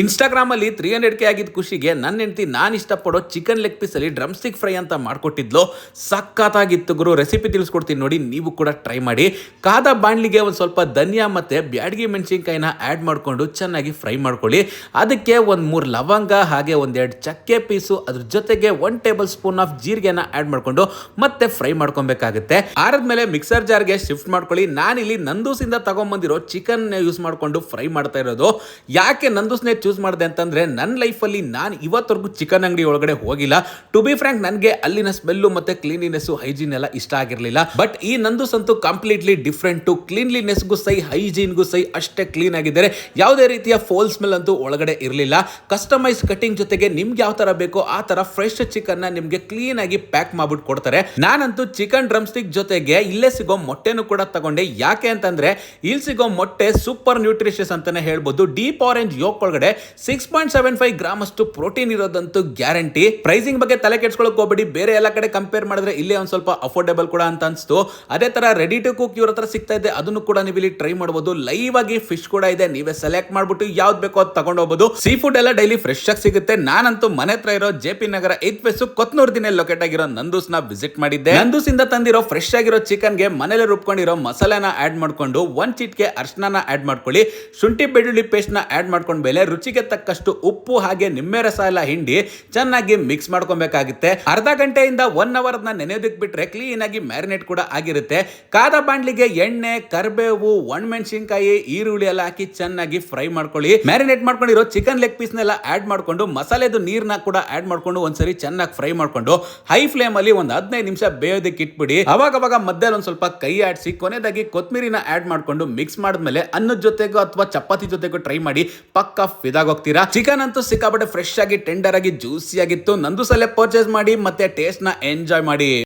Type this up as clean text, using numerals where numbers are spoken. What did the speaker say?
Instagram ಅಲ್ಲಿ 300K ಆಗಿದ್ದ ಖುಷಿಗೆ ನನ್ನ ಹೆಂಡತಿ ನಾನು ಇಷ್ಟಪಡೋ ಚಿಕನ್ ಲೆಗ್ ಪೀಸ್ ಅಲ್ಲಿ ಡ್ರಮ್ ಸ್ಟಿಕ್ ಫ್ರೈ ಅಂತ ಮಾಡ್ಕೊಟ್ಟಿದ್ಲು. ಸಖತ್ತಾಗಿತ್ತು ಗುರು. ರೆಸಿಪಿ ತಿಳಿಸ್ಕೊಡ್ತೀನಿ ನೋಡಿ, ನೀವು ಕೂಡ ಟ್ರೈ ಮಾಡಿ. ಕಾದ ಬಾಣ್ಲಿಗೆ ಒಂದು ಸ್ವಲ್ಪ ಧನಿಯಾ ಮತ್ತೆ ಬ್ಯಾಡಗಿ ಮೆಣಸಿನ್ಕಾಯಿನ ಆ್ಯಡ್ ಮಾಡಿಕೊಂಡು ಚೆನ್ನಾಗಿ ಫ್ರೈ ಮಾಡ್ಕೊಳ್ಳಿ. ಅದಕ್ಕೆ ಒಂದು 3 ಲವಂಗ ಹಾಗೆ ಒಂದೆರಡು ಚಕ್ಕೆ ಪೀಸು, ಅದ್ರ ಜೊತೆಗೆ 1 ಟೇಬಲ್ ಸ್ಪೂನ್ ಆಫ್ ಜೀರಿಗೆನ ಆ್ಯಡ್ ಮಾಡಿಕೊಂಡು ಮತ್ತೆ ಫ್ರೈ ಮಾಡ್ಕೊಬೇಕಾಗುತ್ತೆ. ಆರದ್ಮೇಲೆ ಮಿಕ್ಸರ್ ಜಾರ್ಗೆ ಶಿಫ್ಟ್ ಮಾಡ್ಕೊಳ್ಳಿ. ನಾನಿಲ್ಲಿ ನಂದೂಸಿಂದ ತಗೊಂಡ್ಬಂದಿರೋ ಚಿಕನ್ ಯೂಸ್ ಮಾಡಿಕೊಂಡು ಫ್ರೈ ಮಾಡ್ತಾ ಇರೋದು. ಯಾಕೆ ನಂದೂಸ್ನೇ ಚೂಸ್ ಮಾಡಿದೆ ಅಂತಂದ್ರೆ, ನನ್ನ ಲೈಫಲ್ಲಿ ನಾನು ಇವತ್ತವರೆಗೂ ಚಿಕನ್ ಅಂಗಡಿ ಒಳಗಡೆ ಹೋಗಿಲ್ಲ. ಟು ಬಿ ಫ್ರಾಂಕ್, ನನಗೆ ಅಲ್ಲಿನ ಸ್ಮೆಲ್ಲು ಮತ್ತೆ ಕ್ಲೀನ್ಲಿನೆಸ್ ಹೈಜೀನ್ ಎಲ್ಲ ಇಷ್ಟ ಆಗಿರಲಿಲ್ಲ. ಬಟ್ ಈ ನಂದೂಸ್ ಅಂತೂ ಕಂಪ್ಲೀಟ್ಲಿ ಡಿಫ್ರೆಂಟು. ಕ್ಲೀನ್ಲಿನೆಸ್ಗೂ ಸೈ, ಹೈಜೀನ್ಗೂ ಸೈ ಅಷ್ಟೇ ಕ್ಲೀನ್ ಆಗಿದ್ದಾರೆ. ಯಾವುದೇ ರೀತಿಯ ಫೋಲ್ ಸ್ಮೆಲ್ ಅಂತೂ ಒಳಗಡೆ ಇರಲಿಲ್ಲ. ಕಸ್ಟಮೈಸ್ ಕಟಿಂಗ್ ಜೊತೆಗೆ ನಿಮ್ಗೆ ಯಾವ ತರ ಬೇಕೋ ಆ ತರ ಫ್ರೆಶ್ ಚಿಕನ್ ನ ನಿಮ್ಗೆ ಕ್ಲೀನ್ ಆಗಿ ಪ್ಯಾಕ್ ಮಾಡ್ಬಿಟ್ಟು ಕೊಡ್ತಾರೆ. ನಾನಂತೂ ಚಿಕನ್ ಡ್ರಮ್ ಸ್ಟಿಕ್ ಜೊತೆಗೆ ಇಲ್ಲೇ ಸಿಗೋ ಮೊಟ್ಟೆನೂ ಕೂಡ ತಗೊಂಡೆ. ಯಾಕೆ ಅಂತಂದ್ರೆ ಇಲ್ಲಿ ಸಿಗೋ ಮೊಟ್ಟೆ ಸೂಪರ್ ನ್ಯೂಟ್ರಿಷಿಯಸ್ ಅಂತಾನೆ ಹೇಳ್ಬೋದು. ಡೀಪ್ ಆರೆಂಜ್ ಯೋಕ್ ಒಳಗಡೆ 6.75 ಗ್ರಾಮ್ ಅಷ್ಟು ಪ್ರೋಟೀನ್ ಇರೋದಂತೂ ಗ್ಯಾರಂಟಿ. ಪ್ರೈಸಿಂಗ್ ಬಗ್ಗೆ ತಲೆ ಕೆಡ್ಸ್ಕೊಳ್ಳೋಕೆ ಹೋಗಬೇಡಿ. ಬೇರೆ ಎಲ್ಲ ಕಡೆ ಕಂಪೇರ್ ಮಾಡಿದ್ರೆ ಇಲ್ಲೇ ಒಂದು ಸ್ವಲ್ಪ ಅಫೋರ್ಡೆಬಲ್ ಕೂಡ ಅಂತ ಅನ್ಸ್ತು. ಅದೇ ತರ ರೆಡಿ ಟು ಕುಕ್ ಇವ್ರ ಹತ್ರ ಸಿಗ್ತಾ ಇದೆ, ಅದನ್ನು ಕೂಡ ನೀವು ಇಲ್ಲಿ ಟ್ರೈ ಮಾಡಬಹುದು. ಲೈವ್ ಆಗಿ ಫಿಶ್ ಕೂಡ ಇದೆ, ನೀವೇ ಸೆಲೆಕ್ಟ್ ಮಾಡ್ಬಿಟ್ಟು ಯಾವ್ದು ಬೇಕೋ ಅದು ತಗೊಂಡು ಹೋಗಬಹುದು. ಸೀ ಫುಡ್ ಎಲ್ಲ ಡೈಲಿ ಫ್ರೆಶ್ ಆಗಿ ಸಿಗುತ್ತೆ. ನಾನಂತೂ ಮನೆ ಹತ್ರ ಇರೋ JP ನಗರ 8 ಫೇಸ್ ಕೊತ್ನೂರ್ ದಿನ ಲೊಕೇಟ್ ಆಗಿರೋ ನಂದೂಸ್ ನ ವಿಸಿಟ್ ಮಾಡಿದ್ದೆ. ನಂದೂಸ್ ಇಂದ ತಂದಿರೋ ಫ್ರೆಶ್ ಆಗಿರೋ ಚಿಕನ್ ಗೆ ಮನೇಲೆ ರುಬ್ಕೊಂಡಿರೋ ಮಸಾಲೆನ ಆಡ್ ಮಾಡ್ಕೊಂಡು 1 ಚಿಟಿಕೆ ಅರ್ಶನ ಆಡ್ ಮಾಡ್ಕೊಳ್ಳಿ. ಶುಂಠಿ ಬೆಳ್ಳುಳ್ಳಿ ಪೇಸ್ಟ್ ನ ಆಡ್ ಮಾಡ್ಕೊಂಡ್ ಮೇಲೆ ರುಚಿಗೆ ತಕ್ಕಷ್ಟು ಉಪ್ಪು ಹಾಗೆ ನಿಂಬೆ ರಸ ಎಲ್ಲ ಹಿಂಡಿ ಚೆನ್ನಾಗಿ ಮಿಕ್ಸ್ ಮಾಡ್ಕೊಬೇಕಾಗುತ್ತೆ. ಅರ್ಧ ಗಂಟೆಯಿಂದ 1 ಅವರ್ ನೆನೆಯೋದಕ್ಕೆ ಬಿಟ್ರೆ ಕ್ಲೀನ್ ಆಗಿ ಮ್ಯಾರಿನೇಟ್ ಕೂಡ ಆಗಿರುತ್ತೆ. ಕಾದ ಬಾಂಡ್ಲಿಗೆ ಎಣ್ಣೆ, ಕರಿಬೇವು, ಒಣಮೆಣಸಿನಕಾಯಿ, ಈರುಳ್ಳಿ ಎಲ್ಲ ಹಾಕಿ ಚೆನ್ನಾಗಿ ಫ್ರೈ ಮಾಡ್ಕೊಳ್ಳಿ. ಮ್ಯಾರಿನೇಟ್ ಮಾಡ್ಕೊಂಡಿರೋ ಚಿಕನ್ ಲೆಗ್ ಪೀಸ್ ನೆಲ್ಲ ಆಡ್ ಮಾಡ್ಕೊಂಡು ಮಸಾಲೆದು ನೀರ್ನ ಕೂಡ ಆಡ್ ಮಾಡ್ಕೊಂಡು ಒಂದ್ಸರಿ ಚೆನ್ನಾಗಿ ಫ್ರೈ ಮಾಡ್ಕೊಂಡು ಹೈ ಫ್ಲೇಮ್ ಅಲ್ಲಿ ಒಂದು 15 ನಿಮಿಷ ಬೇಯೋದಕ್ಕೆ ಇಟ್ಬಿಡಿ. ಅವಾಗ ಮಧ್ಯದಲ್ಲಿ ಒಂದ್ ಸ್ವಲ್ಪ ಕೈ ಆಡಿಸಿ ಕೊನೆದಾಗಿ ಕೊತ್ಮೀರಿನ ಆಡ್ ಮಾಡ್ಕೊಂಡು ಮಿಕ್ಸ್ ಮಾಡಿದ್ಮೇಲೆ ಅನ್ನದ ಜೊತೆಗೋ ಅಥವಾ ಚಪಾತಿ ಜೊತೆಗೋ ಟ್ರೈ ಮಾಡಿ, ಪಕ್ಕ ಫಿದಾಗೋಗ್ತೀರಾ. ಚಿಕನ್ ಅಂತೂ ಸಿಕ್ಕಾಪಟ್ಟೆ ಫ್ರೆಶ್ ಆಗಿ ಟೆಂಡರ್ ಆಗಿ ಜ್ಯೂಸಿ ಆಗಿತ್ತು. ನಂದೂಸಲ್ಲೇ ಪರ್ಚೇಸ್ ಮಾಡಿ ಮತ್ತೆ ಟೇಸ್ಟ್ ನ ಎಂಜಾಯ್ ಮಾಡಿ.